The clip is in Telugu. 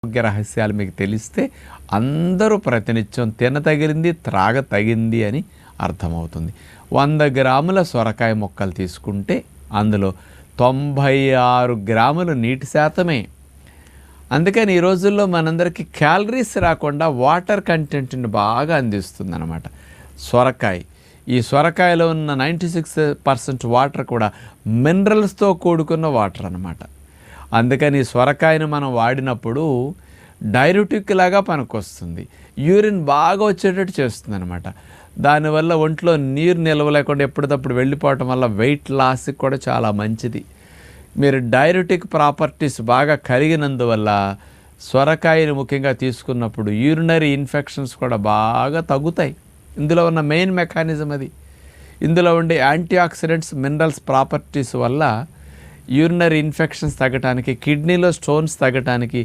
ఆరోగ్య రహస్యాలు మీకు తెలిస్తే అందరూ ప్రతినిత్యం తినతగిలింది త్రాగతగింది అని అర్థమవుతుంది. 100 గ్రాముల సొరకాయ ముక్కలు తీసుకుంటే అందులో 96 గ్రాములు నీటి శాతమే. అందుకని ఈ రోజుల్లో మనందరికీ క్యాలరీస్ రాకుండా వాటర్ కంటెంట్ని బాగా అందిస్తుంది అన్నమాట సొరకాయ. ఈ సొరకాయలో ఉన్న 96% వాటర్ కూడా మినరల్స్తో కూడుకున్న వాటర్ అన్నమాట. అందుకని సొరకాయను మనం వాడినప్పుడు డైరెటిక్ లాగా పనికొస్తుంది. యూరిన్ బాగా వచ్చేటట్టు చేస్తుంది అనమాట. దానివల్ల ఒంట్లో నీరు నిల్వ లేకుండా ఎప్పటికప్పుడు వెళ్ళిపోవటం వల్ల వెయిట్ లాస్కి కూడా చాలా మంచిది. మీరు డైరెటిక్ ప్రాపర్టీస్ బాగా కలిగినందువల్ల సొరకాయను ముఖ్యంగా తీసుకున్నప్పుడు యూరినరీ ఇన్ఫెక్షన్స్ కూడా బాగా తగ్గుతాయి. ఇందులో ఉన్న మెయిన్ మెకానిజం అది. ఇందులో ఉండే యాంటీ ఆక్సిడెంట్స్ మినరల్స్ ప్రాపర్టీస్ వల్ల యూరినరీ ఇన్ఫెక్షన్స్ తగ్గటానికి, కిడ్నీలో స్టోన్స్ తగ్గటానికి,